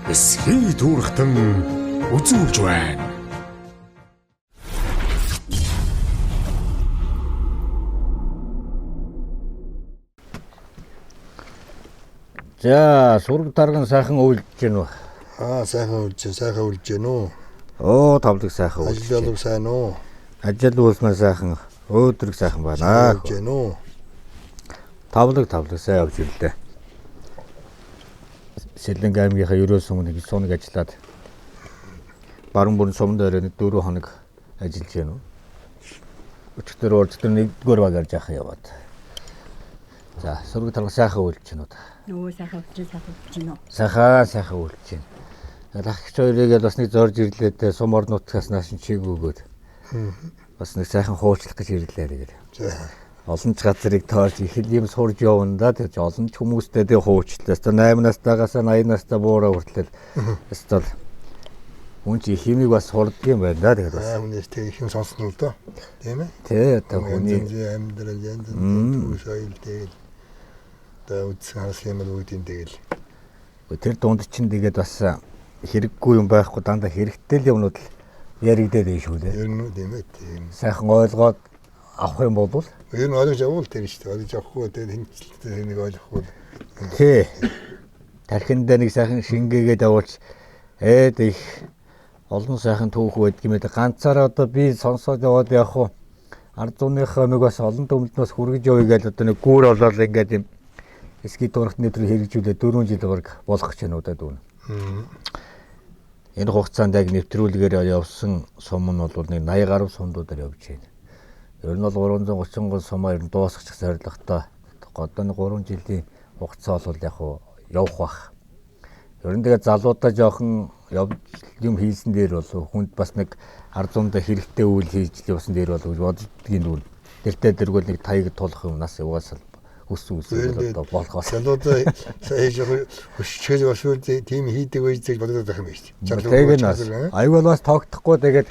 эсхий түүрхтэн үзүүлж байна. За, сураг тарган сайхан үйлдэж гэнэ үү? Сайхан үйлдэж гэнэ үү? Оо, тавлаг сайхан үйлдэж. Ажил болов сайн уу? Ажил үйлсмээр сайхан, өөдрөг сайхан байна. Үйлдэж гэнэ үү? Тавлаг сайн явж ирлээ. Сэлэнг аймгийнхаа ерөөс өмнө их сунаг ажиллаад баруун бүрэн сумд өрөөнд 4 хоног ажиллаж гэнэ үү? Өчигдөр орчдор 1-р баг гарч яваад. За, сураг тарган сайхан үйлдэж гэнэ үү? Нөө сайхан үйлдэж байна. Сайхан үйлдэж байна. Лагч хоёрыг л бас нэг зорж ирлээ те сум орнуудаас нааш чиг өгөөд. Бас нэг сайхан хуучлах гэж ирлээ тэгээд. Олон ч газрыг тоорч их юм сурж явна да тэгж олон ч хүмүүстэй тэг хуучлаа. 8 настайгаас 80 настай буураа хүртэл өстөл хүн чи химиг бас сурдгийм байна да тэгээд бас. Хүнээс тэг их юм сонсно л доо. Тийм ээ? Тий одоо хүний амьдрал янз бүрийн соёл тэгээд үдсгээс юм үүдийн тэгэл. Тэр дунд чинь тэгээд бас хэрэггүй юм байхгүй дандаа хэрэгтэй л юмнууд л яригдээд байна шүү дээ. Ер нь тийм ээ. Сайхан ойлгоод авах юм бол ер нь ойлгож авах л тэр шүү дээ. Ойлгож авахгүй тэгээд хинчлээ нэг ойлгохгүй. Тий. Тархинд нэг сайхан шингээгээд явуулж их олон сайхан түүх байдаг юм ээ. Ганцаараа одоо би сонсоод яваад явах уу? Ард зууныхаа нэг бас олон төмөлнөөс хүргэж явъя гэж одоо нэг гүүр болоод ингээд юм эсгий дуурхтны төр хэрэгжүүлээ 4 жил баг болох гэж байна уу да дүүн. Энэ хугацаанд яг нэвтрүүлгээр явсан сум нь бол нэг 80 гаруй сумдуудаар явж байна. Ер нь бол 330 сумаар дуусгачих зорилготой. Одоо нэг 3 жилийн хугацаа бол яг явах бах. Ер нь тэгээ залуудаа жоохон юм хийсэн дээр бол хүнд бас нэг ард зундаа хэрэгтэй үйл хийж явсан дээр бол гэж боддгийн дүүн. Тэртээ дэргүүл нэг таяг тулах юм нас угаасаа хүссэн одоо болохоос. Залуудаа саяж хөшчгөл бас тийм хийдэг байж гэж бодоод байх юм байна шүү дээ. Тэгээд нас аюул бас тогтохгүй тэгээд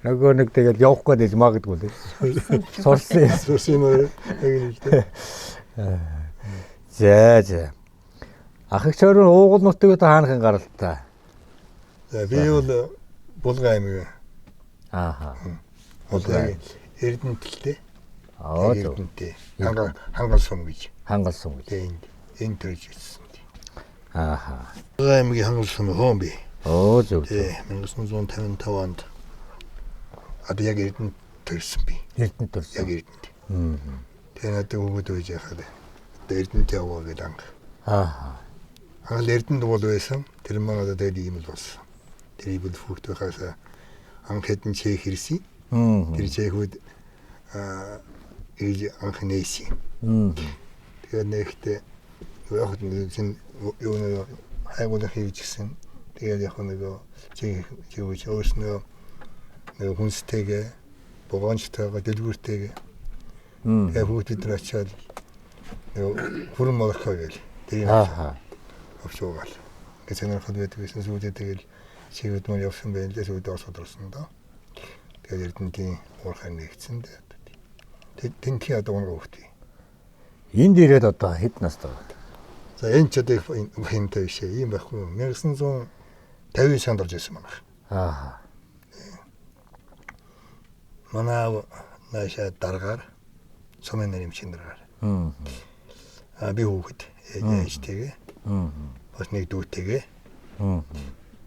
нөгөө нэг тэгээд явах гээд магадгүй л. Сурсан юм яг нэг. За. Ах их чорын уугуул нутгийг хаанахын гаралтай. За би бол Булган аймаг. Булган. Эрдэнэттэй. Эрдэнэтэй. Хангал сум гэж. Энэ төрж ирсэн. Булган аймгийн хангал сум хоон би. Зөв. 1955 онд одоо яг Эрдэнэт төрсэн би. Эрдэнэт төрсэн. Яг Эрдэнэт. Тэгээ надад өгөөд байж яхаад. Эрдэнэт яваа гэдэг анх. Хангал Эрдэнэт бол байсан. Тэр маань одоо тэгээд ийм л болсон. Тэр ибл хүүхд байхаас анх хэдэн чех ирсэн. Тэр чехүүд анх нээсэн. Тэгээд нэгтээ яг нэг юу хайгуулах хийж гисэн. Тэгээд яг нэг чех өөрснөө нэг хүнстэйгээ богончтойгоо дэлгүүртэйгээ тэгээд хүүхдэд нар очиад хүрэн молохоо гээл. Тэгээд авчуугаал. Гэж санаархад байдаг гэсэн сүйдээ тэгэл чигэд мөн явсан байх л сүйдээ орсод орсон доо. Тэгээд Эрдэнэтийн уурхай нэгдсэн дээ. Тэнхи одоо гоо хөхтэй. Энд ирээд одоо хэд настай байна? За энэ ч одоо хинтэй бишээ. Ийм байхгүй. 1950 санд орж ирсэн манайх. Манай наашаа даргаар сумын нэрмчин даргаар. Би хүүхэд ээжтэйгээ. Бас нэг дүүтэйгээ.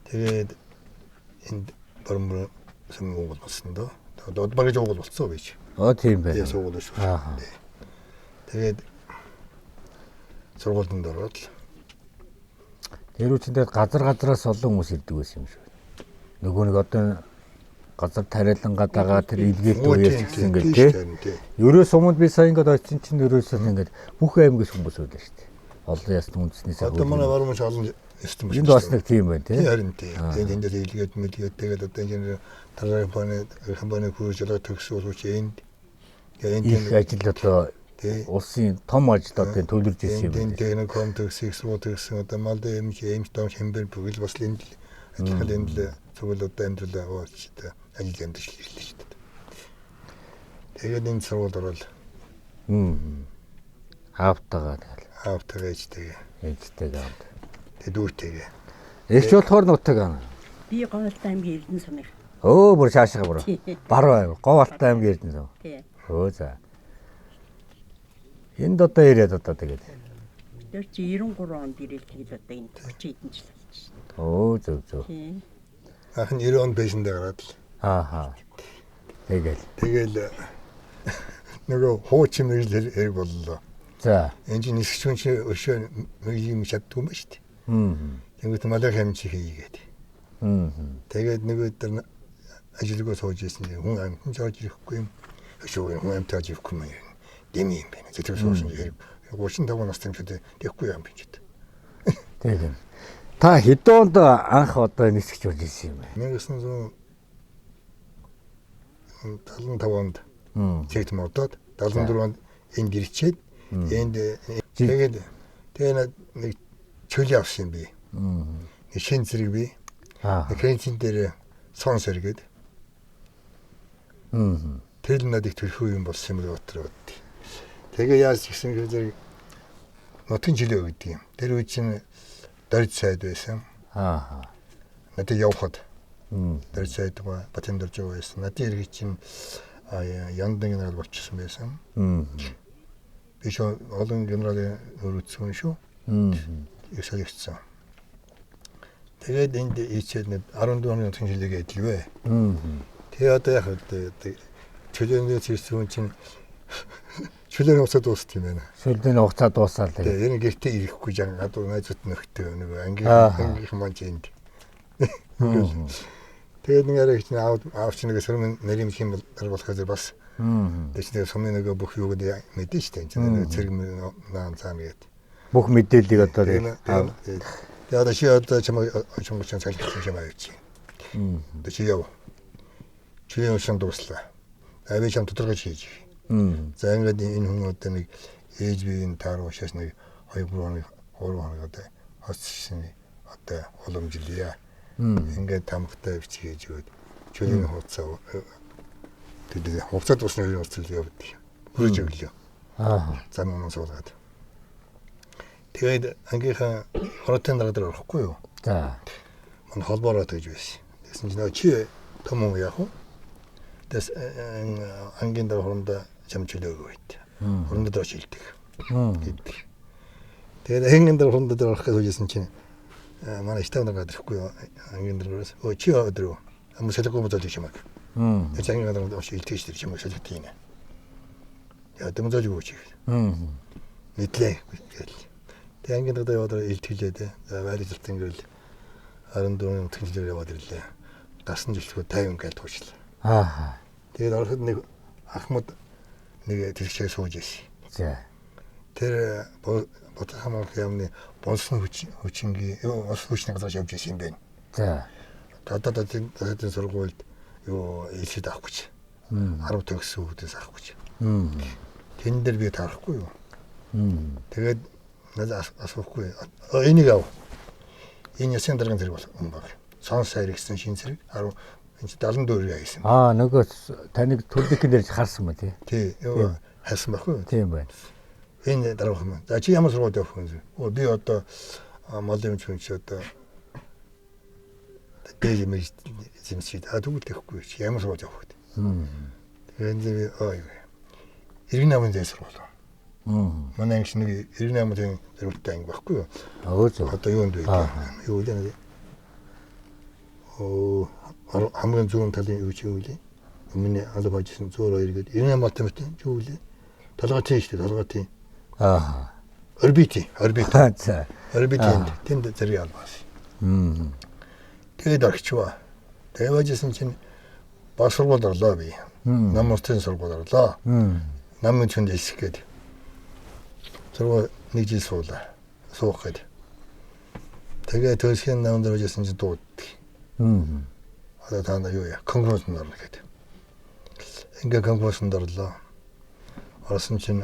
Тэгээд энд баруун сум уугуул болсон доо. Одоо багаж уугуул болсон байж. Тийм байх. Яс уугуул шүү. Тэгээд сургуульд ороод л. Тэр үчиндээ газраас олон хүмүүс ирдэг байсан юм шүү. Нөгөө нэг одоо газар тариалангаа дагаа тэр илгээт үеэр гэсэн ингээд тий. Ерөөс өмнө би сая ингээд очсон чинь ерөөсөө ингээд бүх аймгээс хүмүүс байлаа шүү дээ. Олон ясны үндэснээс одоо манай баруун маш олон ястан биш. Энд бас нэг тийм байна тий. Харин тий. Тэгээд энд илгээд тэгээд одоо энэ тархины компани хурж ялгаа төгсөөл хүч энд их ажил одоо улсын том ажил одоо төлөвлөж ирсэн юм байна. Тэгээд нэг контекст гэсэн одоо малд эмч том хэмбэр бүгд бас энд ажил энд л зөвлөд одоо амьдрал аваад ажил амьдч ирлээ шүү дээ. Тэгээд энэ сургуульд ороод аавтайгаа ээжтэйгээ. Ээжтэйгээ аваад. Тэгээд дүүтэйгээ. Эгч болохоор нутаг ана. Би Говьалтай аймгийн Эрдэнэ сумын. Өө бүр шаашаа бүр. Баруун Говьалтай аймгийн Эрдэнэ сум. Тий. Өө за. Энд одоо ирээд одоо тэгээд. Тэр чи 93 онд ирээд тэгээд одоо энэ 40 хэдэн жил болж байна. Өө зөв. Тий. Анх нь 90 он пенсэндээ гараад л. Ааха. Тэгэл. Нөгөө хуучин нэг л хэрэг боллоо. За. Энэ чинь нисгчүүн чи өшөө нэг юм чаддгүй юм ба шүү дээ. Тэнгүүт малын хэмжи хийгээд. Тэгээд нэг өдөр ажилгүй сууж ирсэн чинь хүн амт жоод ирэхгүй юм. Өшөө хүн амт жоод ирэхгүй юм. Дэми юм байна. Зөв суусан хэрэг. 35 настай юм шүү дээ. Тэгэхгүй юм би ч гэдэг. Тэгээд. Та хэдэн онд анх одоо нисгч болж ирсэн юм бэ? 1975 онд чигт модод 74 онд энд ирчээд энд тэгээд нэг чөлөө авсан юм би. Нэг шин зэрэг би. Кренчин дээр сон сэргээд. Тэр л надад төрхөө юм болсон юм дотор. Тэгээ яаж гисэн гэхээр нутгийн жилээ өгдөг юм. Тэр үе чинь дорж сайд байсан. Надад явхад. Дорж сайд ба батэн дорж байсан. Надад ирэх чинь яндан генерал болчихсон байсан. Би ч олон генералын өрөөцсөн шүү. Ясаа явцсан. Тэгээд энд ичээд 14 оны нутгийн жилээ гэдэлвэ. Тэгээ одоо яг чөлөөний зэрсэн чинь чөлөөний хугацаа дууст юм байна. Чөлөөний хугацаа дуусаад. Тэгээ энэ гэртээ ирэхгүй жан гадуу найзууд нөхдөй нэг ангийн маань энд. Тэгээд нэг арай чинь аав чинь нэг сөрмөн нэрийн хэм болохоос бас тэгээд сумын нэг бүх юуг мэдэн штэ энэ цэрэг наан цаам гээд бүх мэдээллийг одоо тэгээд одоо чи одоо чамайг салхисан юм аа чи. Тэгээд чи яв. Чи юм дуслаа. Авиж чам тодорхой хийж. За ингээд энэ хүн одоо нэг ээж биеийн тааруулшаас нэг 2-3 хоног одоо хоцсон одоо уламжлая. Ингээд тамхтай бичиж өгөөд чөлөөний хугацаа тэгээд хугацаа дуусна гэж уцал явдаг. Бүрж өглөө. Зам юм суулгаад. Тэгээд ангийнхаа хоротын дараагаар орохгүй юу? За. Мань холбоороо тэгж байсан. Тэгсэн чинь чи том уу яах вэ? Тэс ангийн дараа хоорондоо чам чөлөө өгөөд. Хоорондоо доош хилдэг. Тэгээд ангийн дараа хоорондоо орох гэж үзсэн чинь манай штабнаа гадархгүй юу? Ангийн дараараас чи өдрөө амс солихгүй бодож юм аа. Тэр ангийн дараа доош хилдэг чинь юм солиод тийм. Яа дэмжиж өгөөч. Мэдлээ гэл. Тэгээ ангийн дараа яваад илтгэлээ. За байрлалт ингээл 14 нутгийн жилээр яваад ирлээ. Гарсан жилчгөө 50 гээл туучлаа. Тэгээд ороход нэг ахмад нэг тэрчээ сууж ирсэн. За. Тэр бодох хамаарх юмны бонсон хүчингийн хүчний газар явж ирсэн юм байна. За. Дадад сургуульд илхэд авахгүй ч. 10 төгссөн хүүхдээс авахгүй ч. Тэн дээр би таарахгүй юу. Тэгээд надад асуухгүй. Энийг ав. Энэ ясын даргын зэрэг болох юм баг. Сонс сайр гэсэн шин зэрэг 74 гэсэн. Нөгөө таныг төлөвлөхийн дээр харсан ба тий. Тий. Хайсан байхгүй юу? Тийм байна. Энэ дараах юм. За чи ямар сургуульд явах вэ? Би одоо малын хүч одоо дээд мэж зэмсчихэд тэгвэл тэхгүй чи ямар сургуульд явах вэ? Тэгээд би иргэн намын дэс сургууль. Манай ангич нэг 98-ын зэрэгтэй анги байхгүй юу? Одоо юунд вэ? Юу вэ? Хамгийн зүүн талын юу чи юу вэ? Миний алба бажсэн 102 гээд 98 математик юу вэ? Толгойн шүү дээ, толгойн. Орбит. За. Орбит тэнд зэрэг албаас. Тэгээд орчихваа. Тэгээд бажсэн чинь баг сургууль орлоо би. Намын сургууль орлоо. Намын хүнд хэлсэх гээд. Сургууль нэг жил суулаа. Суух гээд. Тэгээд төлсхийн намд оржсэн чинь дууддаг. Одоо таана юу яа? Конгресс норно гэдэг. Ингээ конгресс орлоо. Орсон чинь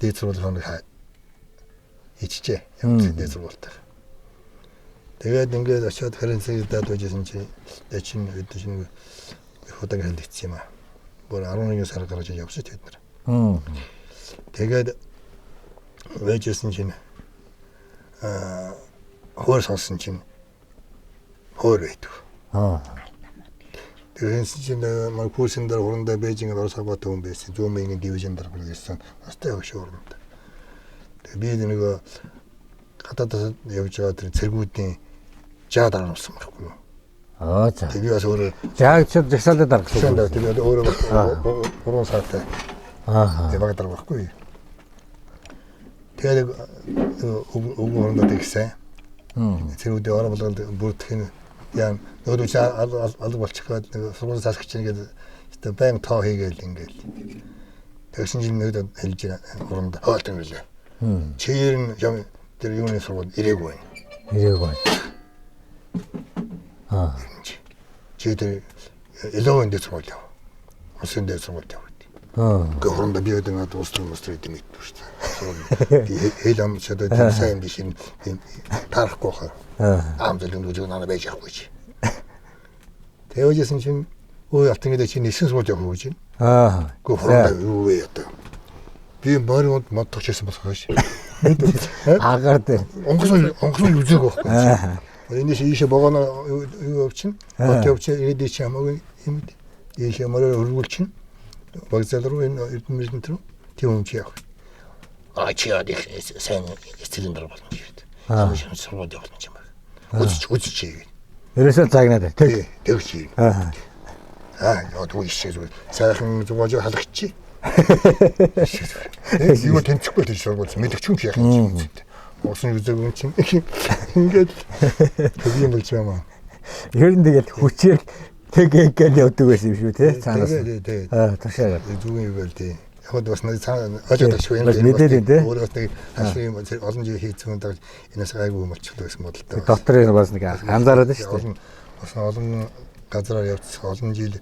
дээд сургуулийн хоног ичжээ. Дээд сургуультай. Тэгээд ингээд очиод харилцааг даад байжсэн чинь чинь их удаан хэлэгдсэн юм аа. Бүр 11 сар гарч явсан тэд нар. Тэгээд байжсэн чинь хөр сонсон чинь хоор байдаг. Аа. Тэгэхээр чинь манай курсын дээр урандаа Бээжинг орос хаваатай хүн байсан. Зүүмийн дивизион дээр байсан. Настай хөш уранд. Тэгээ би нэг гадаадаас явж байгаа тэр цэргүүдийн жаа дарамсан байхгүй юу? Аа за. Тэгээ би бас өөрөө Жаагчд жагсаалаад даргалсан. тэгээ өөрөө 3 сартай. Аа. Тэгээ багтар байхгүй юу? Тэгээ өгөөрөндөө тэгсэн. Цэргүүдийн орон болгонд бүрдэх нь яа нөгөө ч алга болчиход нэг сургууль засагч нэгээд өстө байн тоо хийгээл ингээл. Тэгсэн чинь нэг хэлж уранд хоолтой байлаа. Чигээр нь юм тэр юуны сургууль ирээгүй. Ирээгүй. Аа. Чигээр эловын дэс сургууль яв. Усын дэс сургууль яв. Гэ уранд би өдөө над устын эдэн мэдвэ шүү дээ. Би хэл ам чадаад сайн биш юм тарахгүй хаа. Амзэлэн дүүж нана байж явахгүй чи. Тэвэжсэн чинь өө алтангид чи нисэн сургууль явах гэж байна. Аа. Гэ уранд юу вэ ята. Би морьнд мод тогчсон босгоош. Агаар дээр. Онгоцон үзээг байхгүй. Энэс ийшээ богоно юу явчихна. Бот явчих ирээд чи хамаагүй юм. Ийшээ морь өргүүлчихнэ. Вокзал руу эрдэмтэн рүү тийм юм чи явах. Чи яд их сайн цилиндр болно гэдэг. Хамгийн сургууль явах юм байна. Үзчих чиг. Ерөөсөө загнаад. Тэг чи. Аа. Яа дүү ишээ зүгээр. Сайхан зүгээр халагчи. Юу тэнцэхгүй тийш сургууль мэдгч юм яах юм чи. Усан үзэг юм чи. Ингээд тэг юм болж байна. Ер нь тэгээд хүчээр тэг явдаг байсан юм шүү те цаанаас. Тэг. Тушаа. Зүгийн юу гээл тий. Яг бас нэг цаана ажиотагч юм. Мэдээд тий. Өөрөөс нэг ашиг юм олон жил хийцэн даа энэс гайгүй юм болчихлоо гэсэн бодолтой. Дотроо бас нэг анзаараад шүү дээ. Бас олон газараар явцсан олон жил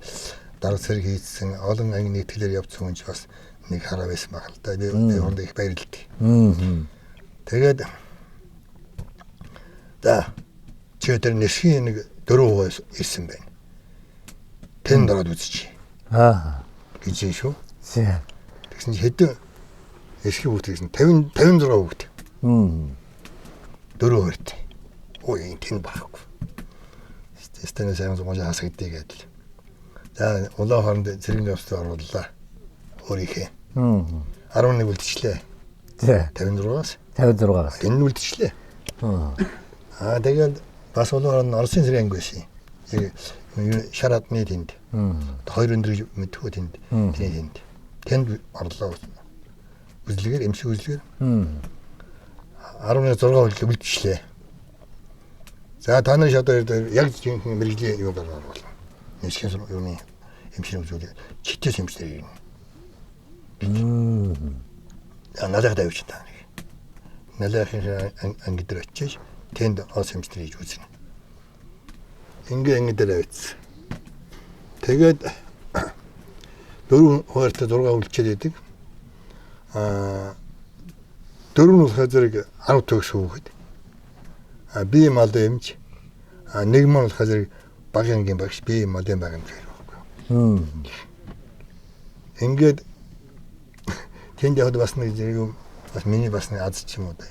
дарга цэрэг хийцсэн олон анги нэгтгэлээр явцсан хүн ч бас нэг хараа байсан баг л да. Би хонд их баярлалтай. Тэгээд чи тэр нэшгийн нэг 4% ирсэн байна. Тэн дараад үзчих. Гэж шүү. Тэгсэн чи хэдэн эсхий хүүхд гэсэн 56 хүүхд. 4%. Ой тэн баггүй. Стэнэ сайн зогсож хасагдъя гэдэл. За улаан хооронд цэргийн явцад орууллаа. Өөрийнхөө. 11 үлдчихлээ. Тий. 56-аас. 56-аас. Энэ үлдчихлээ. Тэгээд бас улаан хооронд Оросын цэргийн анги байсан. Шарадны тэнд. 2 өндөр мэдхүү тэнд. Тэнд. Тэнд орлоо. Үзлэгээр эмчиг үзлэгээр. 16 үлдчихлээ. За та нар шатаар яг жинхэнэ мэрэгжлийн юм байна бол. Нэшгийн юуны эмчийн үзүүлээ. Читэс эмчтэй юм. Надад тавьж та. Налахын анги дээр очиж тэнд ос эмчтэй хийж үзнэ. Ингээ анги дээр авчихсан. Тэгээд 4 хууртай 6 үлчээд идэг. 4 нь болохоор зэрэг 10 төгс хүүхэд. Би мал эмч. Нэг мал болохоор зэрэг багянгийн багш би малын багын зэрэг байхгүй. Ингээд тэнд яваад бас нэг зэрэг бас миний бас нэг аз ч юм уу даа.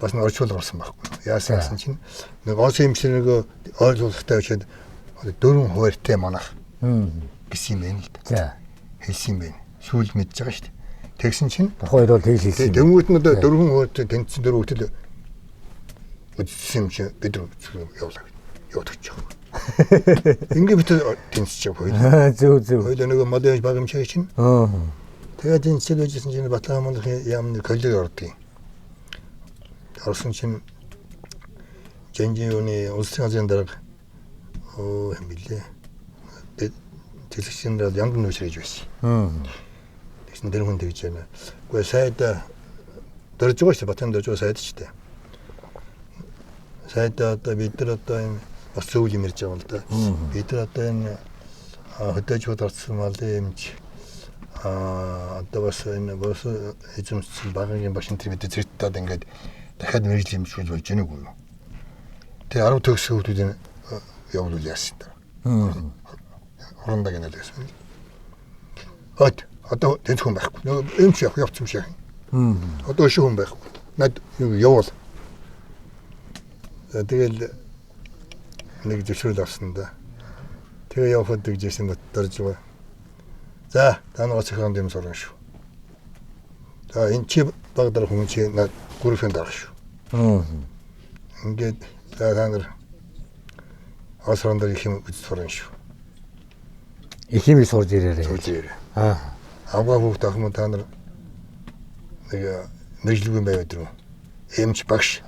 Бас нэг орчуул орсон байхгүй. Яасан чинь нэг ос эмчнэр нэг ойлгохтой очиод 4 хууртай манах. Гэсэн юм байна л да. За. Хэлсэн юм байна. Сүүл мэдж байгаа шүү дээ. Тэгсэн чинь тухайд бол тэгэл хэлсэн. Тэнгүүд нь 4 хууртай тэнцсэн 4 хүүтэл үдсэн юм чи бид явуулаа. Явуулчих жоох. Ингээ бид тэнцчих хөөе. Зөв. Хоёул нэг модern багамчаа чинь. Тэгээд энэ цэлэжсэн чинь Батламын яамны коллег ордгийн. Орсон чинь Жэнжин юуны улсын газрын дарга юм билээ. Тэглэгчийн дээр янган нүшрэж байсан. Тэгсэн тэр хүн тэгж байна. Гэхдээ сайда дөрж байгаа шүү Батлан дөрж байгаа сайд ч дээ. Сайда одоо бид нар одоо юм бас зөв юм ярьж байгаа л да. Бид нар одоо энэ хөдөөж удаарсан малын эмч одоо бас энэ бас эзэмшсэн багийн багш нар бид зэрэгтээд ингээд дахиад мэрэгжлийн эмчүүд болж гэнэ үгүй юу. Тэгээ 10 төгс хүүхдүүдийн явуул яасан даа. Хорондаг юм лээсэн. Одоо тэнцхэн байхгүй. Эмч явцсан шиг. Одоо шүүхэн байхгүй. Над явуул. Тэгэл нэг зөвшөөрөл авсан да. Тэгээ явахад гэжсэн дорж байгаа. За, та нар оцхон юм сурна шүү. За, энэ чи багдар хүн чи над гүрхэн дарах шүү. Ингээд та нар асрандэр их юм үз сурна шүү. Их юм сурж ирээрээ. Сурж ирээ. Авгаа хүүхд ах мөн та нар нэг мэржлүүн байгаад дөрөв. Эмч багш.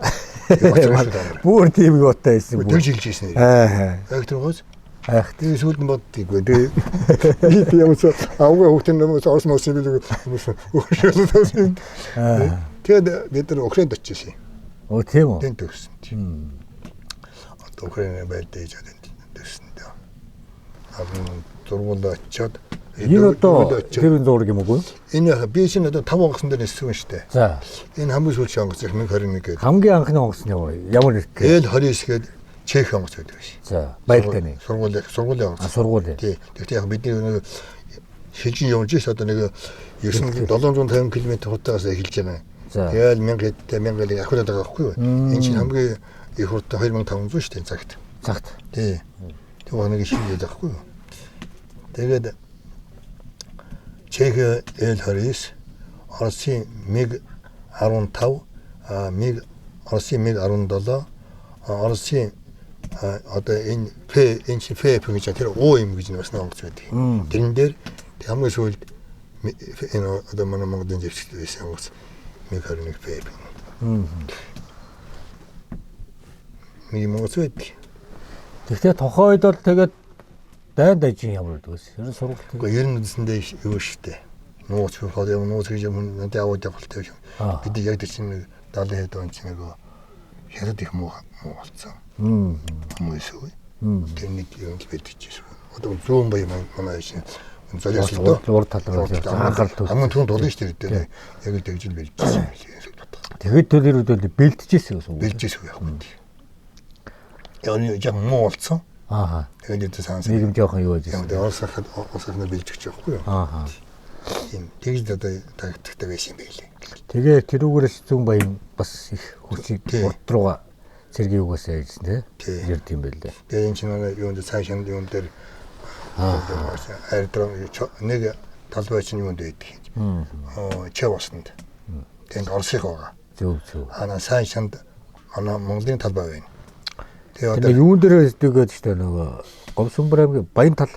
Бүр тийм готой байсан. Тэгж хэлж ирсэн. Яг тэргөөс тийм сүлд нь боддгийгүй. Тэгээд ямс авгаа хүүхдийн нэмээс орс мос юм билүү. Тэгээд бид нар Украинд очижсэн. Оо тийм үү. Тэнт өгсөн. Одоо Украинд байдаж байсан дээ. Зургуулаа очиод энэ одоо тэр зураг юм уу? Энэ би шинэ одоо 5 онгоцон дээр ниссэн шүү дээ. За. Энэ хамгийн сүүлчийн онгоц 1021 гэдэг. Хамгийн анхны онгоц нь ямар нэр? L29 гэдэг Чех онгоц байдаг шээ. За, байлтаны. Сургуулийн онгоц. Сургуулийн. Тий. Тэгтээ яг бидний нэг шилжин явж шээ одоо нэг 750 км хутагаас эхэлж байна. Тэгээд 1000 ахиад байгаа байхгүй юу? Энэ чинь хамгийн их хурдтай 2500 шүү дээ цагт. Цагт. Тий. Тэг нэг шилжиж байгаа байхгүй юу? Тэгээд Чех L29, Оросын МиГ-15, Оросын МиГ-17, Оросын одоо энэ ФФ гэж тэр О юм гэж бас нэг онгоц байдаг. Тэрэн дээр хамгийн сүүлд энэ одоо манай Монголын зэвсэгтэй байсан онгоц МиГ-21 ФФ. Монгол байдаг. Гэхдээ тухайн үед бол тэгээд дайн дайжин ямар гэдэг вэ? Ер нь сургалт. Гэхдээ ер нь үндсэндээ юу штэ. Нууц хол юм нууц гэж юм надад аваад явахтай юм. Бид яг тэр чинь 70 хэд он чинь нэг хятад их муу болсон. Хүмүүс үү. Тэр нэг юм бэлтгэжсэн. Одоо зүүн баян манай чинь золиос урд талаар анхаарал төвлөрсөн. Хамгийн түрүүнд дулна штэ тэр яг л тэгжил бэлтгэжсэн. Тэгээд тэр үедээ бэлтгэжсэн гэсэн үг. Бэлтгэжсэн яг юм. Яг муу болсон. Тэгээд санс нэг юм жоохон юу гэж. Яг орсохны бэлтгэж явахгүй юу? Тийм тэгж одоо тактиктэй байсан юм байлээ. Тэгээ тэрүүгээрээс зүүн баян бас их хүчийг урд руугаа цэргийн угаасаа яжсэн тий. Ярд юм байл дээ. Тэгээ энэ чинь юунд цаашаа юунд дээр айрдрам нэг талбай чинь юунд байдаг. Чавсанд. Тэгээд Оросынх байгаа. Зөв. Цаашаанд Монголын талбай байна. Тэгээ юун дээр гэдэг чинь нөгөө Говьсүмбэр аймгийн Баян тал.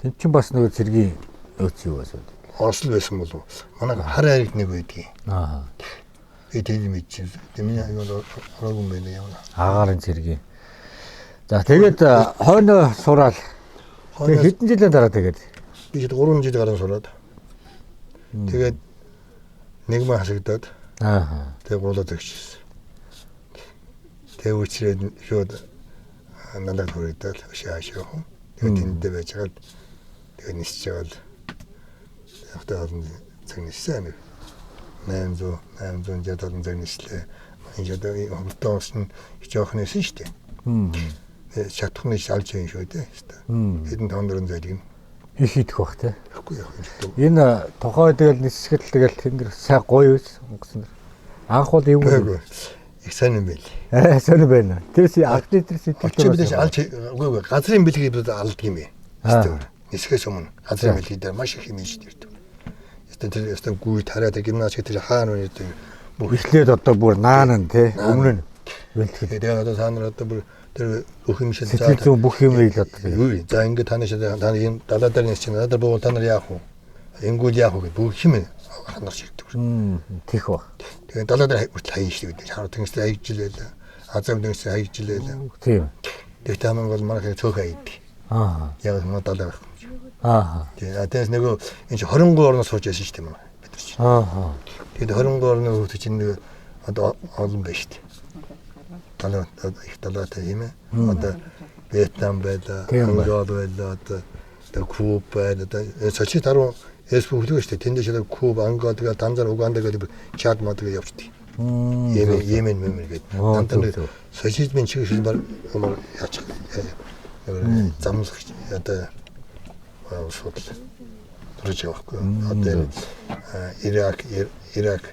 Тэнд чинь бас нөгөө цэргийн өөц юу байсан. Оросл байсан болов. Манай хар хайрт нэг байдгийг. Тэгээд мэдчихсэн. Тэмээ аюул ороогүй юм байна яа. Агарын цэргийн. За тэгээд хойно сураал. Хэдэн жилийн дараа тэгээд би 3 жил гарan сураад. Тэгээд нэг маа хасагдаад. Тэгээд гуулаад өгчихсэн. Тэгээ үчирээд шууд надад хүрээд шаашаа. Тэгээд тэндээ байж байгаа. Тэгээд нисэж байгаа. Ахтаа цаг ниссэн. 800 жадад цаг нислээ. Энэ одоо хурдаас нь жоохнос шүү дээ. Шатхны шалж юм шүү дээ. Хэдэн тондорын зайлиг нь их идэх бах те. Тэгэхгүй яах юм. Энэ тохой тэгэл нисгэл тэгэл тэнгэр сайн гоё юус онгоцсон. Анх бол юм уу? Их сайн юм байл. Сайн байна. Тэрс архны тэр сэтгэл төрөөс алж үгүй газрын бэлгийг бид алддаг юм ээ. Нисгээс өмнө газрын бэлгийг дээр маш их юм шүү дээ. Тэр гүй тараад гимназ тэр хаана вэ тэр эхлээд одоо бүр наан те өмнө нь бэлтгэл. Тэгээд одоо та нар одоо бүр тэр бүх юм шиг сэтгэл зүйн бүх юм ил одоо. За ингээд таны энэ далаа дээр нисч надад боо та нар яах вэ? Ингүүл яах вэ бүх юм ханаар шигдэг. Тих ба. Тэгээд далаа дээр хаяж шүү дээ. Хараа тэнгистэй хаягжилээ. Азам тэнгистэй хаягжилээ. Тийм. Тэгээд та нар бол манай цөөх хайдаг. Яг нь далаа. Тэгээд нэг энэ 23 орноос сууж байсан шүү дээ бид нар чинь. Тэгээд 23 орны хүмүүс чинь нэг одоо олон байна шүү дээ. Талаа их талаатай юм ээ. Одоо Вьетнам байлаа, Ангола байлаа, одоо Куб байлаа. Сочи таруу эсбү хөлөө шүү дээ. Тэндээс Куб, Ангола, тэгээд Танзан, Уганда гэдэг Чад мод гэж явчихдаг. Йемен гэдэг. Танзан Сочид мен чиг бар яачих. Замсах одоо шууд төрж байгаа байхгүй. Одоо Ирак,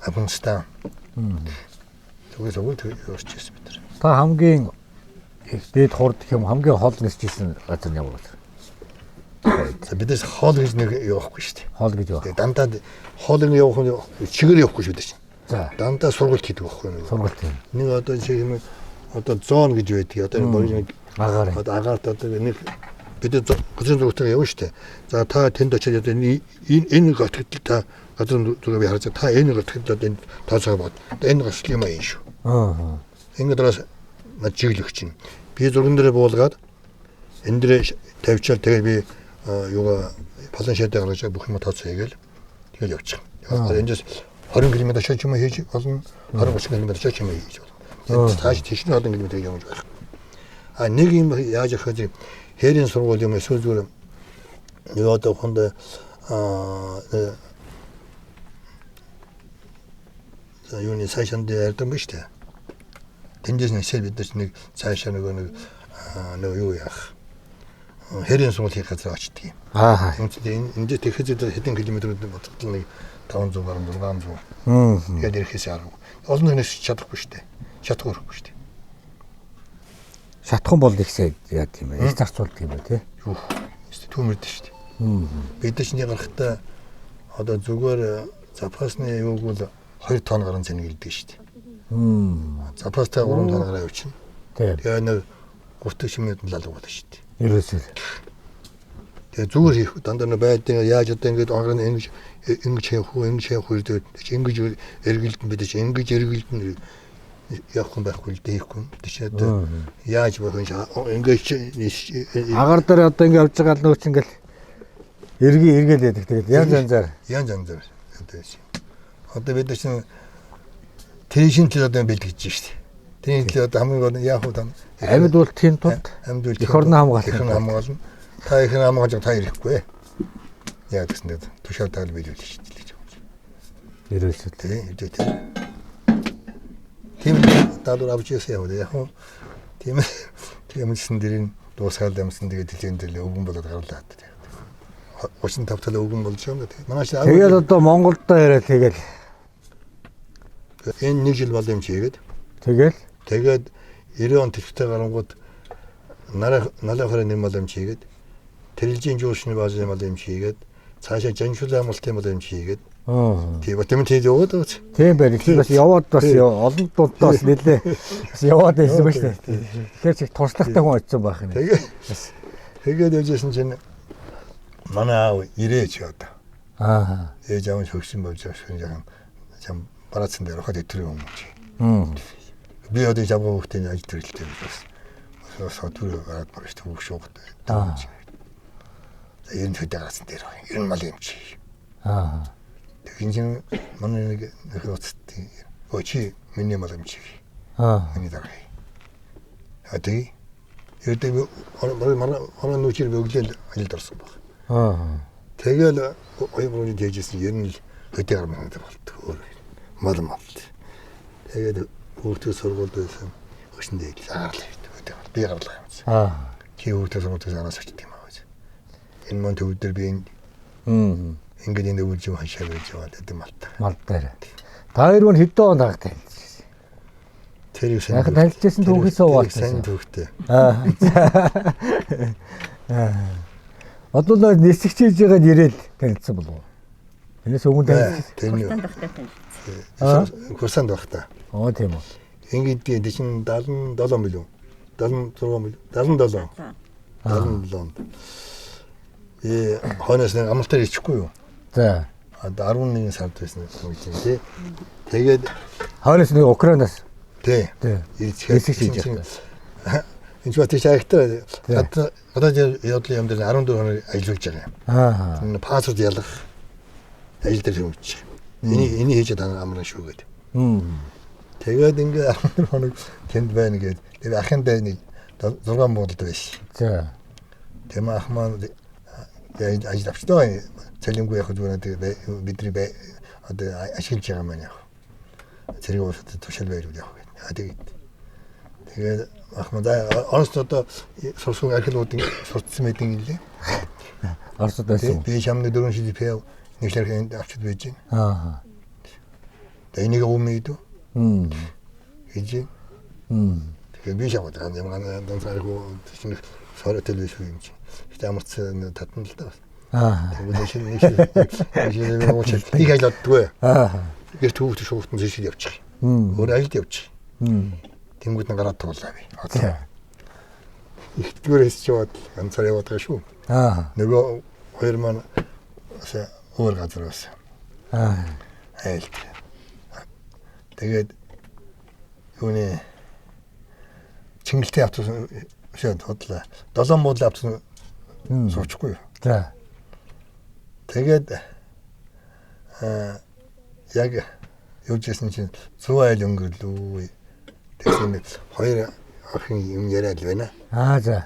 Афганистан. Тэгвэл өөрчлөж бид нар. та хамгийн их дээд хурд юм хамгийн хол нэрчсэн газар нь ямар вэ? Бидээс хоол гэж нэг явахгүй шүү дээ. Хоол гэж байна. Тэгээ дандаа хоолыг явах нь чигээр явахгүй шүү дээ. За. Дандаа сургалт хийдэг байхгүй юу? Сургалт юм. Нэг одоо жишээ нь одоо зоон гэж байдаг. Одоо нэг Агаар. одоо агаарт одоо нэг бид газрын зургатаа явна шүү дээ. За та тэнд очиод одоо энэ готгол та газрын зургийг харж та энэ готгол одоо энэ тооцоо бод. Энэ гашил юм аа шүү. Аа. Ингээд драас над чиглэх чинь. Би зурган дээр буулгаад энэ дээр тавьчаал тэгээд би юугаа палан шатаа гаргаж бүх юм тооцоо хийгээл тэгэл явчих. Эндээс 20 км шат юм хийж болно. 20 км шат юм хийж болно. Цааш тийш нь 20 км явж байх. А нэг юм яаж яхаж хэрийн сургууль юм эсвэл зүгээр юу одоо хонд юуны сайшанд ярьсан ба штэ. Тэндээс нэг бид нэг цаашаа нэг юу яах. Хэрийн сургууль хийх газар очдөг юм. Аа. Энд тэгэхэд хэдэн километрүүд бодтол нэг 500 гаруй 600. Тэгээд ирэхээс арга. Олон хүнээс чадахгүй штэ. Чадахгүй штэ. Шатхан бол ихсээ яа тийм ээ. Их зарцуулдаг юм байна тий. Юу. Түүмэрдэ штэ. Бид чинь гарахтаа одоо зүгээр запасны юуг бол 2 тонн гарan зэнийг ирдэг штэ. Запастай 3 тонн гараа явчихна. Тэгээ нэг 30 шимэд лалга болно штэ. Ерөөсөө. Тэгээ зүгээр хийх дандаа нэг байдیں۔ Яаж одоо ингэж онгор ингэж хийх үү ингэж эргэлдэн бид чинь ингэж эргэлдэн явах юм байхгүй л дээхгүй. Тийш одоо яаж болох юм ингэж Агаар дээр одоо ингэ явж байгаа л нөөч ингээл эргээл яадаг. Тэгээд янз янзаар. Одоо бид чинь тэншин ч одоо бэлтгэж штэ. Тэншин одоо хамгийн яах вэ? Амьд бол тийм тулд их орны хамгаална. Та их хамгаалж та ирэхгүй. Яг гэсэндээ тушаал таал биелүүлж штэ. Ерөөсөө тийм. Тийм даадур авчихсан яваа яг. Тийм дэрийн дуусгаал юмсан тэгээд хэлэн дээр өвгөн болоод гарлаа. 35 тал өвгөн болж байгаа юм да. Манай шиг тэгэл одоо Монголдоо яриад тэгэл энэ нэг жил бол юм чигээд тэгээд 90 он төлөвтэй гарангууд налахаар нэм бол юм чигээд тэрэлжийн жуушны бааз юм бол юм чигээд цаашаа жаншул амралтын бол юм чигээд тийм батэмтэй яваад байгаа. Тийм байна. Бас яваад бас олон дуудаас нэлээ бас яваад байсан ба шүү дээ. Тэгэхээр чиг туршлагатай хүн очсон байх юм. Тэгээд яжсэн чинь манай аав ирээч одоо. Аа. Ээж аав хөгсөн болж байгаа шүү дээ. Чам барацсан дээр хад өтрөө юм чи. Би одоо жавгаа хөхтэй ажил төрөлтэй бас. Сотвор гараад барж төвөх шугад. Энэ төдөө гарсан дээр байна. Энэ мал юм чи. Аа. Тэгин манай нэг хөцтэй. Очи миний мал юм чи. Миний дараа. Хати. Ердөө манай нүүчээр өглөөл ажилд орсон баг. Тэгэл оюуны дэжсэн ер нь хөдөө гармаа болтгоо. Мал. Тэгээд хүүхдүүд сургуульд байсан. Өшөндөө аарлаа хөдөө. Би гарлаа юм. Чи хүүхдүүд сургуульд анаас очт юм аа. Энэ мөн төвдөр би ингээд энэ үгүй юм хашаа байж байгаа гэдэг мал дээр. Та хоёр нь хэдэн он тагтай. Тэр их яг танилцсан түүхээсээ уулзсан. Түүхтэй. Одоо л нисгч хийж байгаад ирээл танилцсан болов уу? Энэс өмнө танилцсан. Курсант багтаа. Тийм үү. Ингээд дэшин 77 мөлөө. 76 мөлөө. 77. Хонос нэг амралтаар ичихгүй юу? За. 11 сард байсан юм тий. Тэгээд хонос нэг Украинаас. Тий. Нисгч хийж байгаа. Энд ч тийш айхтар одоо явдлын юм дээр 14 хоног ажиллаж байгаа юм. Паспорт ялах ажил дээр хөвч. Энийг хийж байгаа амрын шүү гэдэг. Тэгээд ингээ 14 хоног тэнд байна гээд тэгээд ахын дээр нэг 6 буудалд байсан. За. Тэм ах маань ажил авчихсан. Цалингүй яг зүгээр бидний одоо ашиглаж байгаа маань яг. Зэрэг уусаад тушаал байрууд явах гэдэг. Тэгээд ахмадаа орос одоо сурсан археологийн сурцсан мэдэн гэлээ. Оросд байсан. Би чамны 4 жил пэв нэшлэрхэнд авчид байж Аа. байна. Тэгээд энийг өмнөд. Хийж. Тэгээд би шаваад байгаа юм ганцааргүй чинь сороо телевиз юм чи. Гэтэ амарц татна л да. Тэгээд шинэ ууч их айлддгүй. Тэгээд түүхт шууртан зэшил явчих. Өөр ажилд явчих. Тэнгүүд нь гараад туулаа би. Одоо. Ихтгэрээс ч яваад ганцаар яваад байгаа шүү. Нөгөө хоёр маань өөр газар байсан. Айлт. Тэгээд юуны Чингэлтэй автобус шээд хотлоо. 7 муудлын автобус суучихгүй юу? За. Тэгээд яг юужсэн чинь 100 айл өнгөрлөө. Тэгсэн хоёр охин юм яриад байна. За.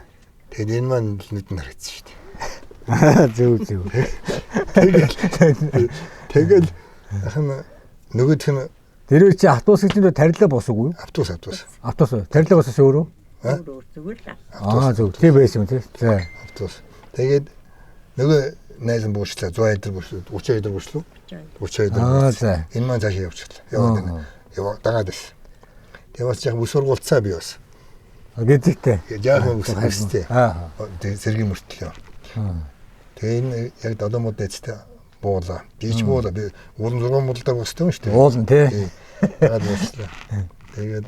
Тэгээд энэ маань нүд нь харагдсан шүү дээ. Зөв. Тэгэл ахын нөгөөх нь тэр чи автобус гэж тарилаа босоогүй юу? Автобус. Тарилаа босоош өөрөө? Өөр зүгээр л. Зөв. Тэг байсан тийм. За. Автобус. Тэгээд нөгөө найзан буурчлаа 100 айдар буурчлаа 30 айдар буурчлаа. 30 айдар. За. Энэ маань цаашаа явчихлаа. Яваа дагаад байсан. Тэгээд бас яг бүс сургуулцаа би бас. Гэдэгтэй. Жаахан бүс хэвстэй. Тэгээд зэргийн мөртлөө. Тэгээд энэ яг 7 мод дэцтэй буула. Бич буула. Би уран зургийн модалдар бостой шүү дээ. Уулна тий. Дагаад буучлаа. Тэгээд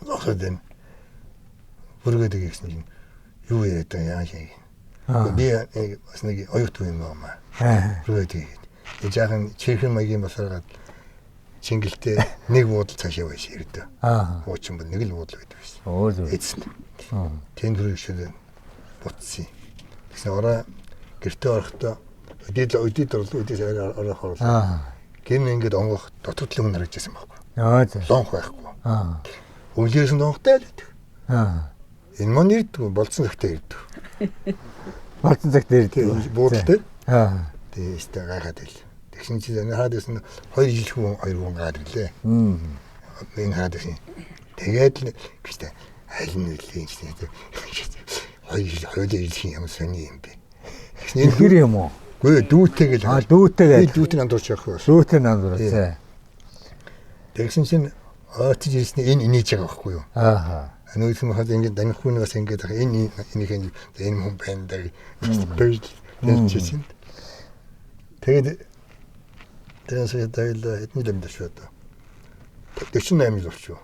зогсоод бүргээд гэсэн чинь юу яриад байгаа яа шиг. Би бас нэг оюутан юм аа. Бүргээд. Жаахан чихэн маягийн басаргаад Чингэлтэй нэг буудал цаашаа байж ирдэ. Уучин бол нэг л буудал байдаг байсан. Эцэст. Тэнд хүрээшээ бутсан. Тэгсэн ороо гэртээ орохдоо өдөөд орох хорлоо. Гин ингээд онгох дотор төлөв нь харагдсан байхгүй. Лонх байхгүй. Өвлөөс нь лонхтай л байдаг. Энэ мань ирдэг болцсон цагтаа ирдэг. Болцсон цагтаа ирдэг. Буудалтай. Тэгээ ихтэй гайхаад байл. Тэгсэн чинь энэ хаад гэсэн 2 жил хүн 2 хүн гаад ирлээ. Энэ хаад гэсэн. Тэгээд л гэхдээ аль нь үлээ чинь 2 жил хойлоо ирэх юм сони юм бэ. Энэ хэр юм уу? Гүй дүүтэйгэл. Дүүтэйгээ. Дүүтэн андуурч явах байсан. Дүүтэн андуурч. Тэгсэн чинь оотж ирсэн энэ инээж байгаа байхгүй юу? Нөөц нь хаад ингэ даних хүн бас ингэ энэ хүн байна даа. Тэгээд чинь. Тэгээд тэрээс дайл эдний лэмдэж шүү дээ. 48 жил болчихоо.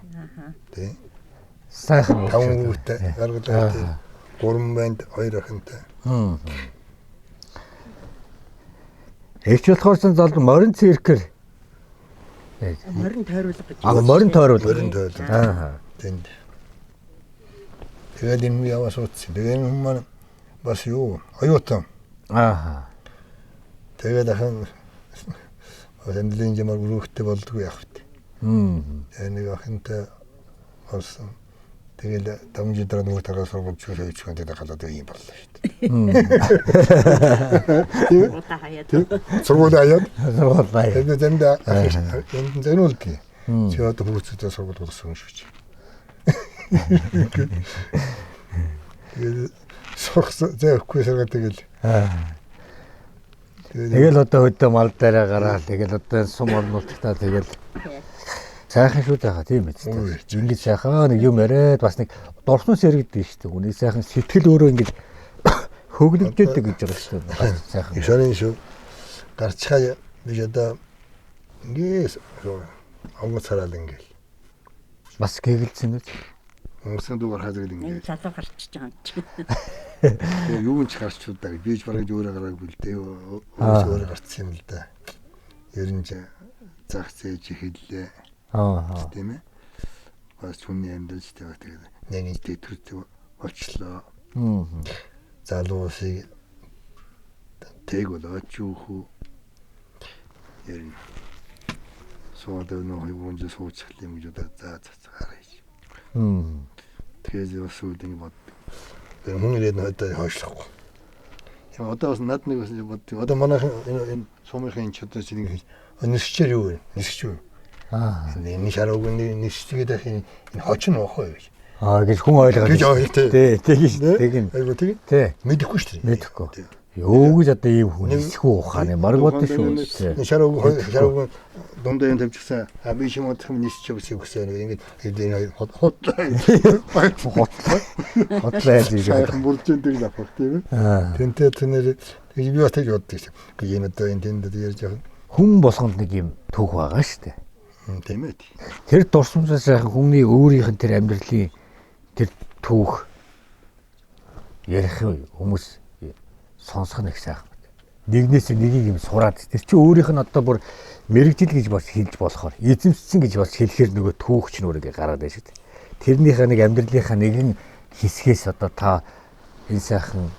Тэ. Сайхан 5 хүүтэй гаргалаа. 3 банд 2 охинтой. Эвч болохоор ч зал морин циркэр. Морин тойруулга гэж. Морин тойруулга. Тэнд. Тэгээд энэ яваас утсан. Тэгээд энэ маань бас юу? Оюутан. Тэгээд ахын Эндлийн жимаар өрөөхтэй болдгүй яах вэ? Нэг охинтой болсон. Тэгэл дамжид дараа нөгөө тараа сургууль чөлөөж хүнтэй галаад ийм боллоо шүү дээ. Сургууль хаяад. Тэгээд энд зэнүүлдэг. Чи одоо хүүхдтэй сургууль болсон шүү чи. Тэгээд сурах зэхгүй сарга тэгэл. Тэгэл одоо хөдөө мал дээрээ гараад тэгэл одоо сум орнуултаа тэгэл сайхан шүү дээ тийм биз дээ. Ингээд сайхан нэг юм яриад бас нэг дурсан сэрэгдэж шүү дээ. Үний сайхан сэтгэл өөрөө ингээд хөглөгдөдөг гэж байгаа шүү дээ. Сайхан. Ишэрэн шүү. Гарчхаа би одоо ингээд авгад сараад ингээд бас гэгэлцэн үү? Унсан дугаар хазаг ингээд. Залуу гарчиж байгаа юм чи. Тэгээ юу ч гарч удаа бийж бараг өөрөө гараагүй л дээ. Өөрөө гарцсан юм л да. Ер нь зах зээж хэллээ. Тийм ээ. Бас хүний амьдралч байгаа тэгээд нэг төрөв болчлоо. Залуусыг тэг болооч юу. Ер нь суудаг нөх юунж суучих юм гэж удаа цацгаарай. Тэгээд бас үүдэн бод. Хүн ирээд надад хойшлохгүй. Яа одоо бас над нэг бас боддог. Одоо манай энэ сумынхын чадвар чинь нисчээр юу вэ? Нисч юу? Энэ шаруугийн нисчгээд энэ хочин охоо гэж. Гэж хүн ойлгоод. Гэж ойлтой. Тэгин. Айгу тэгин. Мэдэхгүй шүү дээ. Мэдэхгүй. Юу гэж одоо ийм хүн эсхүү ухааны марг бодсон шүү. шарав дундаа юм тавьчихсан. А би юм бодох юм нисч өгсөн гэсэн. Ингээд хотлаа Хотлаа гэж. сайхан бүрдэнтэй авах тийм ээ. Тэнтэй тэнэр би бас тэгж боддог шүү. Ийм одоо энэ тэнд ярьж байгаа. Хүн болгонд нэг юм түүх байгаа шүү дээ. Тийм ээ. Тэр дурсамжаас сайхан хүний өөрийнх нь тэр амьдралын тэр түүх ярих хүмүүс сонсох нэг сайхан. Нэгнээс нэгийг юм сураад тэр чи өөрийнх нь одоо бүр мэрэгжил гэж бас хэлж болохоор эзэмшсэн гэж бас хэлэхэр нөгөө түүх ч нүрэг гараад байна шүү дээ. Тэрнийхээ нэг амьдралынхаа нэгэн хэсгээс одоо та энэ сайхан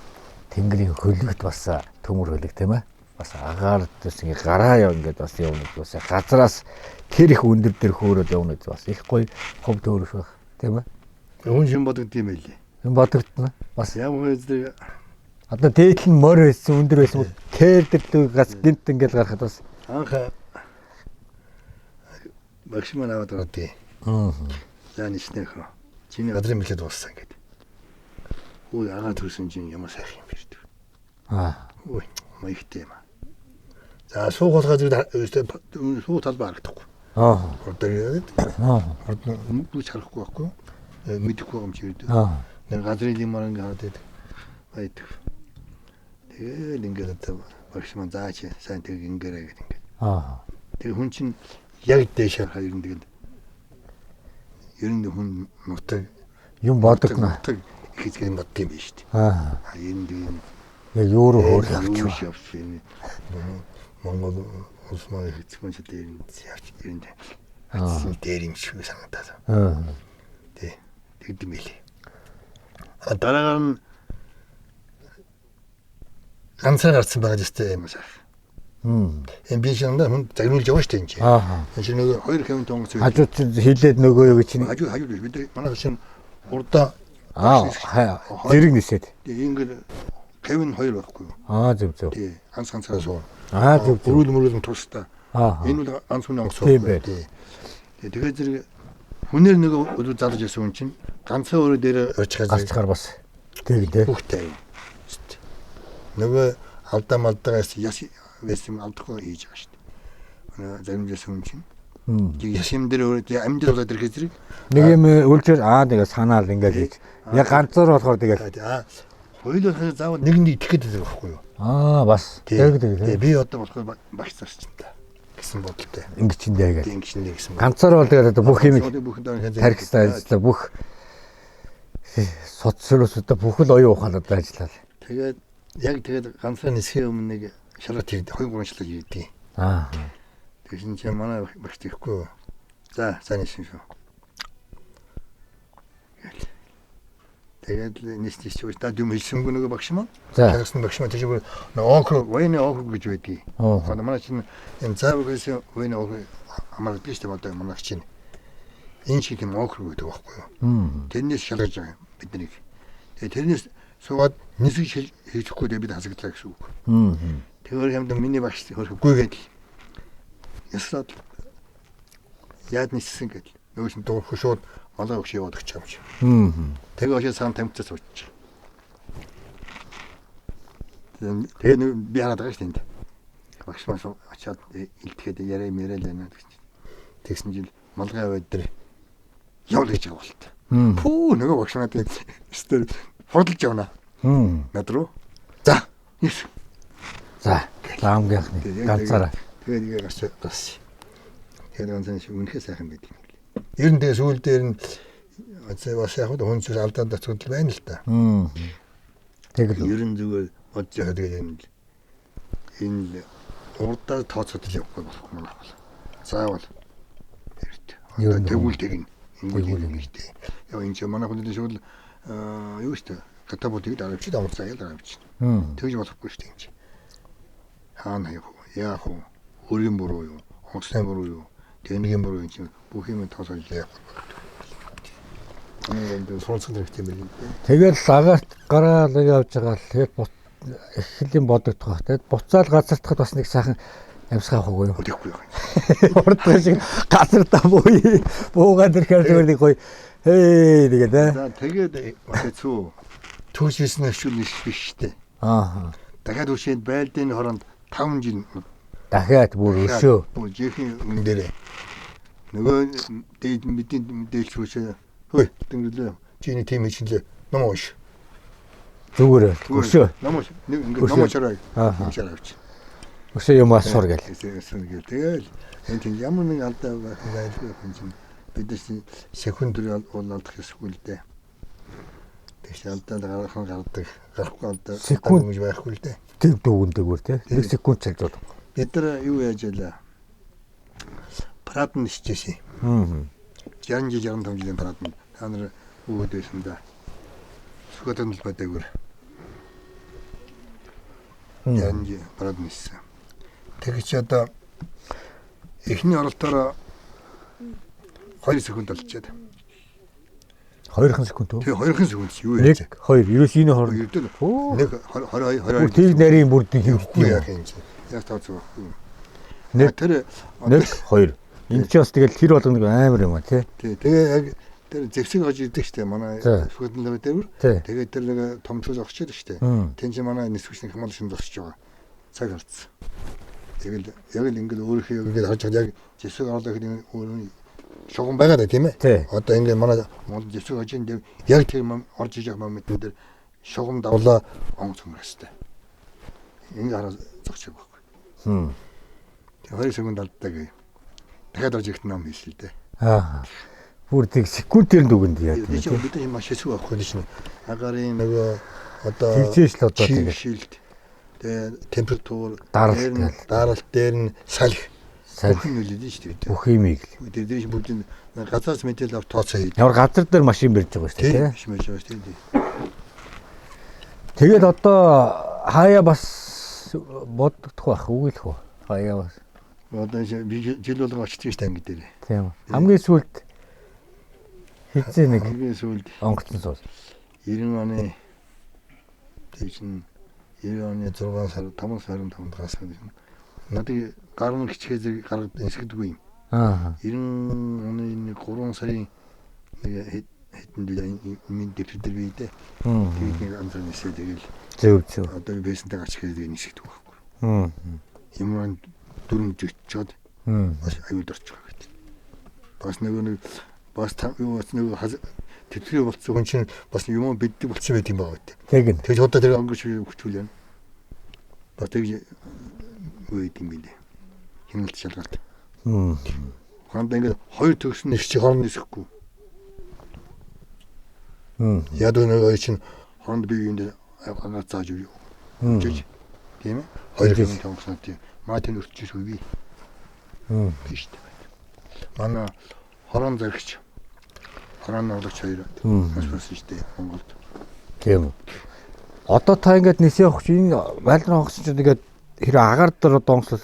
тэнгэрийн хөлөгт бас төмөр хөлөг тийм ээ. Бас агаар дэс ингээ гараа яа ингээд бас явна бас газраас тэр их өндөр дээр хөөрөд явна бас их гоё хов төөрөх байх тийм ээ. Хүн шин бодогд юм байлээ. Энэ бодогдно. Бас Ямар зэрэг одоо дээдл нь морь байсан өндөр байсан тэр дэрлүү газ гинт ингээд гарахад бас анх багшман аваад ордөө. За нишнэх. Чиний газрын бэлээд дууссан гэдэг. Ой агаа төрсөн чинь ямар сайхан юм бэ гэдэг. Ой маягтай юм. За суух газар суу талбай харагдахгүй. Одоо яриад. Одоо нүггүй харахгүй байхгүй. Мэдэхгүй юм чи гэдэг. Нэг газрын лимар ингээд хаад байдаг. Тэгэл ингээд одоо багшман заач сайн тэг ингэрээ гэдэг ингээд. Тэр хүн чинь яг дэшээр харин тэгэл. Ер нь хүн нутаг юм бодогно. Их юм бод юм биш үү? Энэ тийм яг юу руу хөөрөх явчих. Монгол улсмаа хэцхэн ч дээр явчих юм дээ. Дээр юм шиг санагдаад. Тэ. Тэгдэм билээ. Дараагаар нь ганцаар гарсан байгаа гэжтэй юм шиг. Энэ би шинэ хүн загнуулж яваа штэ энэ чинь. Энэ чинь нөгөө 2 хэвэн тонгоц. Хажууд хилээд нөгөө юу гэж чинь. Хажууд бид манай чинь урдаа зэрэг нисээд. Ингээд хэвэн 2 байхгүй юу? Зөв. Тий. Ганцаараа суу. Зөв. Бүрүүл тустай. Энэ бол ганц хүн онгоцоо. Тий. Тэгээд зэрэг хүнээр нөгөө өдөр залж ясан хүн чинь ганцхан өрөө дээр гарцгаар бас тэг. Бүхтэй. Нөгөө алдаа малдаагаас яс вэсэм алдахгүй хийж байгаа шүү дээ. Заримжсэн хүн чинь. Ясэм дээр өөрөө амьд болоод ирэхэд зэрэг нэг юм үлжээр тэгээ санаал ингээд хийж. Яг ганцаар болохоор тэгээд хоёулаа заавал нэгэнд итгэхэд байдаг байхгүй юу? Бас. Тэгээ би одоо болохоор багш зарч чинь та гэсэн бодолтой. Ингэ чинь дээ гэдэг. Ингэ чинь дээ гэсэн. Ганцаар бол тэгээд одоо бүх юм тархистай ажиллаа бүх социалистуудаа бүх л оюун ухаанууд ажиллаа. Тэгээд яг тэгээд ганцаар нисхийн өмнө нэг шалгалт хийдэг 2-3 шалгалт хийдэг. Тэгсэн чинь манай багш тэгэхгүй. За ниссэн шүү. Тэгээд нисчих чи та дүм хэлсэнгүй нөгөө багш маань. Тэгсэн багш маань тийш округ, военный округ гэж байдгийг. Одоо манай чинь энэ цаавгээс военный округ амар биш тийм одоо манай чинь энэ шиг юм округ гэдэг байхгүй юу? Тэрнээс шалгаж байгаа биднийг. Тэгээд тэрнээс суугаад нисэж хийчихгүй дээ бид хасагдлаа гэсэн үг. Тэгэхээр хэмдэн миний багш хөрхгүйгээд ясаад яад ниссэн гэдэг. Нөгөө чинь дуурах шууд малаа өгч яваад өгч байгаа юм чи. Тэгээ очиж сан тамцаас очиж. Тэгээ би хараад байгаа шүү дээ. Багш маш очиад илтгэхэд яриа мэрэл байна гэж. Тэгсэн жил малгай аваад дээр явал гэж байгаа болт. Пүү нөгөө багш надад өстөр худалж явна. Над руу. За. За. Ламгийнхны ганцаараа. Тэгээд ингээ гарч. Тэгээд ганцхан шиг үнэхээр сайхан байдаг юм. Ер нь тэгээ сүүл дээр нь бас яг хүн зүйл алдаад тацгал байна л та. Тэгэл ер нь зүгээр бодож байгаа тэгээ юм л. Энэ урдаа тооцоод явахгүй болох юм байна. Заавал. Ер нь тэгвэл тэгнэ. Ингэвэл ингэдэг. Яа энэ ч манай хүн дээр шууд юу шүү дээ. Катаботыг дараавч дамар заяа дараавч. Тэгж болохгүй шүү дээ энэ. Хаана яах вэ? Өөрийн буруу юу? Хоцны буруу юу? Тэнийг буруу юм чинь бүх юм тоосож яах вэ? Сонсон хэрэгтэй юм. Тэгэл лагаарт гараал явж байгаа л тэгээд их хэлийн бодогдох. Тэгээд буцаал газартахад бас нэг сайхан амьсгаа хоогүй юу? Үгүй юу. Урдаа шиг газартаа буугаад ирэхээр зүгээр нэг гоё тэгээд За тэгээд хэцүү. Түүшээс нэшүүл биш шүү дээ. дахиад үшээд байлдын хоронд 5 жин Дахиад бүр өшөө. бүр жихэн үн дээрээ нөгөө дээд мэдээлж үшээ хөөе тэнгэрлээ чиний тим хийлээ номоош Зүгээр өшөө. номоош номоочараа авч Өшөө юм асуур гэл. тэгэл энэ ямар нэг алдаа байлгүй юм чинь бидээс секундэр алдах ёсгүй л дээ. Тэгш алдаа гаргадаг гарахгүй алдаа гэж байхгүй л дээ. Тэг дүүгэндэг те. 1 секунд чалж байгаа. Бид нар юу яаж ялаа? Парадн шижсэн. 65 жилийн парадн та нар өгөөд байсан да. Сүхэтэн л бадагаар. Янги парадн шижсэн. Тэгэж одоо эхний оролтоор 2 секунд олчаад. 2 секунд үү? Тэгээ 2 секунд юу яаж? 1 2 ерөөс энэ хор. Нэг 22 Тэг нарийн бүрд хийвчтэй. яах юм чи. Яг тооцоо. Нэг тэр 1 2. Энд ч бас тэгэл тэр болгоно амар юм а тий. Тэгээ яг тэр зэвсэг гож идэг штэ манай сүхэтэн дээр. Тэгээ тэр нэг том цуз огч идэг штэ. Тэн чи манай нисвчний хямал шин зогсож байгаа. Цаг харцсан. Тэгэл яг л ингээд өөрийнхөө ингээд харж яг зэвсэг орлоо гэхний өөр шугам байгаа да тийм ээ. Одоо ингээд манай Монгол зэвсэг гожин дээр яг тэр орж иж байгаа моментэн дээр шугам давлаа онгоц хөнгөрөх штэ. Ингээд хараа зогсож байгаа. Тэгээ 2 секунд алддаг. Дахиад орж ирэх ном хийсэн л дээ. Бүр тэг секундээр дүгэнд яа. Бид бид маш хэцүү байхгүй шин. Агарын нөгөө одоо тэгжээш л одоо тэгээ шилд. Тэгээ температур даралт дээр нь салхи бүхэн үлээд шүү дээ. бүх юмыг Тэр дэш бүгд газраас мэдээлэл авч тооцоо хийдэг. ямар газар дээр машин барьж байгаа шүү дээ Тийм маш шүү дээ. Тэгээд одоо хаяа бас боддох байх үгүй л хөө. Хаяа бас. Одоо жил болго очиж штэ анги дээр. Тийм. Хамгийн сүүлд хэзээ нэг хамгийн сүүлд онгоцсон суус. 90 оны тийм 90 оны 6 сар 5 сарын 5-нд гасаад юм. Надад гарны хичээлийг гаргад эсгдэггүй юм. 90 оны 3 сарын нэг хэдэн минут дээр бийдэ. Тэгээд нэг анзаар нисээ тэгэл Зөв. одоо бэсэнтэй гарч ирээд нисэгдэх байхгүй. Ямар дүрм жигчод бас аюул орж байгаа гэдэг. Бас нэг бас юу бас нэг тэтгэврээ болцсон хүн чинь бас юм биддэг болцсон байт юм байгаа гэдэг. Тэгнь. Тэгж одоо тэр өнгөч хүчүүл юм. Бас тэгж үйд юм билээ. Хяналт шалгалт. Ханда ингээд хоёр төгсөн нэг чи хооронд нисэхгүй. Яг нэг чинь хооронд бие юм дээр агаад зааж юу. Тийм ээ. Хоёр хүн томсон тийм. Маатын өрчөж үгүй. Биш дээ. Манай хорон зарагч хорон орлогч хоёр бас шүү дээ Монголд. Тийм. Одоо та ингээд нисээ явах чинь энэ байлдрын онгоцсон чинь тэгээд хэрэг агаар дээр донгослол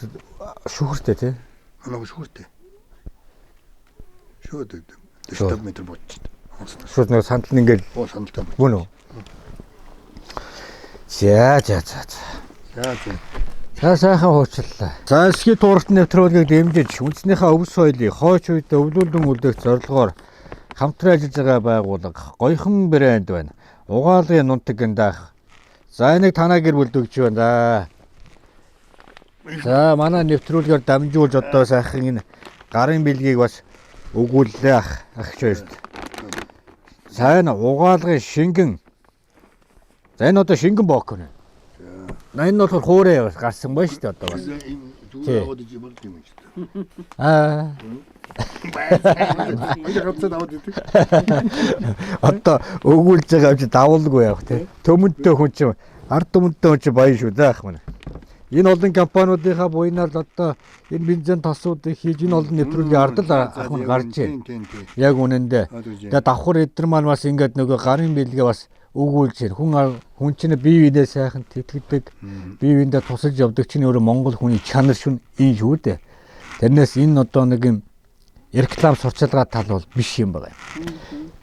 шүүхэртэй тий. Манай шүүхэртэй. Шүүдэг. 40 м бодчих. Шууд нэг сандал нь ингээд сандалтай. Гүн үү? За. За сайхан хуучлаа. За эсхий туурт нэвтрүүлгийг дэмжиж үндэснийхээ өвс соёлыг хойч үед өвлүүлэн үлдээх зорилгоор хамтран ажиллаж байгаа байгууллага Гоёхон брэнд байна. Угаалгын нунтаг гиндаах. За энийг танаа гэр бүлдөгч байна. За манай нэвтрүүлгээр дамжуулж одоо сайхан энэ гарын бэлгийг бас өгүүллээ ах хоёрт. Сайн угаалгын шингэн. За энэ одоо шингэн боок нэ. Энэ бол хуурай гарсан байна шүү дээ одоо бас. Зүгээр аваад иж болд юм шүү дээ. Одоо өгүүлж байгаа юм чи давуулгүй явах тий. Төмөнтэй хүн чинь ард төмөнтэй хүн чинь баян шүү дээ ах маань. Энэ олон компаниудынхаа буйнаар л одоо энэ бензин тосуудыг хийж энэ олон нэвтрүүлгийн ардал ах маань гарч байна. Яг үнэндээ. Тэгээ давхар эдэр маань бас ингээд нөгөө гарын бэлгээ бас өгүүлж байна. Хүн чинь бие биенээ сайхан тэтгэдэг, бие биендээ тусалж явдаг чинь өөрөө Монгол хүний чанар шүн энэ шүү дээ. Тэрнээс энэ одоо нэг юм реклам сурчлагаа тал бол биш юм байна.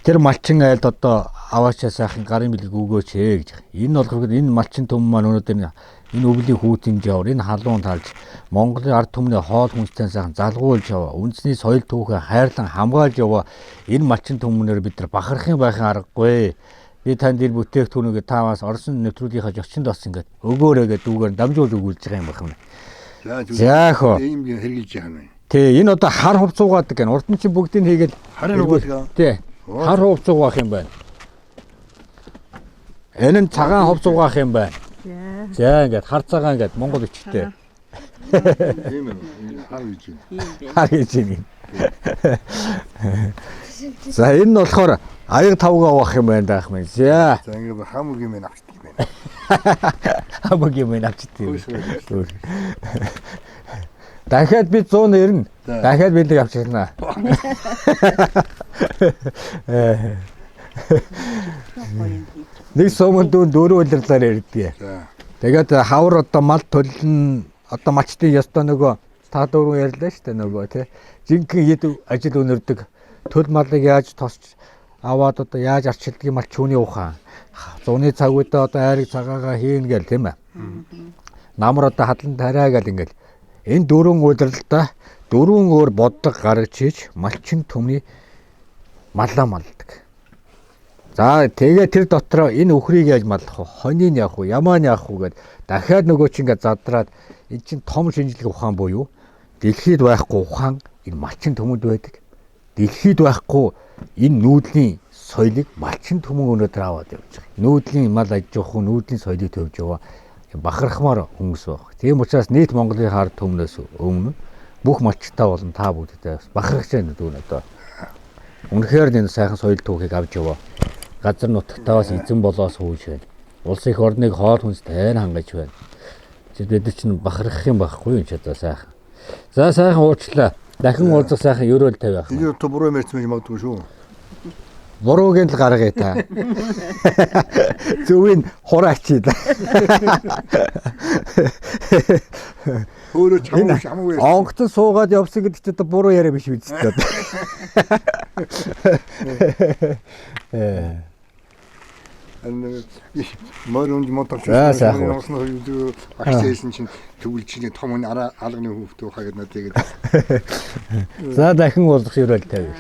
Тэр малчин айлд одоо аваачаа сайхан гарын бэлэг өгөөч гэж. Энэ бол энэ малчин төм маань өнөөдөр энэ өвлийн хүүтэн жавар энэ халуун талж Монголын ард түмний хоол хүнстэй сайхан залгуулж яваа. Үндэсний соёл түүхээ хайрлан хамгаалж яваа. Энэ малчин төмнөр бид нар бахархын байхын аргагүй. би танд энэ бүтээгдэхүүнээ тааваас Орсын нэвтрүүлгийнхаа зочинд бас ингээд өгөөрэй гэдэг дүүгээр дамжуулж өгүүлж байгаа юм байна. За хөө. Ийм хэрэгжилж байгаа юм. Тий, энэ одоо хар хувцуугаад гэн урд нь чи бүгдийг хийгээл Харын угаалгаа. тий. Хар хувцуугаах юм байна. Энэ нь цагаан хувцуугаах юм байна. За ингээд хар цагаан ингээд монгол өчтэй. Тийм ээ. Хар гэж юм. Тийм бэ. Хар гэж юм. За энэ нь болохоор аяг тавга авах юм байна даах мэн. За За ингээд хамаг юм авчдаг юм байна. хамаг юм авчдээ. Дахиад би 190. Дахиад би нэг авчихна. Нэг сумын дүүн 4 удирлаар ирдээ. За. Тэгээд хавар одоо мал төлн одоо мачтын ёстой нөгөө та дөрөв ярьлаа шүү дээ нөгөө тий. Жинхэнэ хэд ажил өнөрдөг төл малыг яаж тосч аваад одоо яаж арчилдаг мал чүүний ухаан. Зуны цаг үедээ одоо айрыг цагаагаа хийн гээл тийм ээ. Намар одоо хадлан тариа гээл ингээл энэ 4 удирдалтаа 4 өөр боддог гаргаж хийж малчин төмний маллаа малдаг. За тэгээ тэр дотроо энэ үхрийг яаж маллах вэ? Хонийг яах вэ? Ямааг яах вэ гэд дахиад нөгөө чи ингээд задраад эн чин том шинжлэх ухаан буюу дэлхийд байхгүй ухаан энэ малчин төмөнд байдаг. Дэлхийд байхгүй энэ нүүдлийн соёлыг малчин төмөн өнөдр аваад явж байгаа. Нүүдлийн мал аж ахуй, нүүдлийн соёлыг төвж яваа бахархмаар хүмүүс байх. Тийм учраас нийт Монголын хар төмнөөс өмнө бүх малчтаа болон та бүгдээ бахархаж байна дүүн одоо. Үнэхээр энэ сайхан соёл түүхийг авч яваа. Газар нутагтаас эзэн болоос хөөж байна. Улс их орныг хоол хүнс тайр хангаж байна. Бид чинь бахархах юм байхгүй юм ч одоо сайхан. За сайхан уучлаа. Дахин уулзах сайхан ерөөл тавиах. Энэ то буруу мэрч мэж магадгүй шүү. Буруугийн л гаргая та. Зөвийн хураачи да. Өөрөө хамаг байсан. Онгоцон суугаад явсан гэдэг чинь одоо буруу яриа биш биз дээ. Мөрөнд мотогч сайхан. агчээсэн чинь тэгвэл чиний том алганы хүүхдөө хаяад надад За дахин уулзах ерөөл тавиах.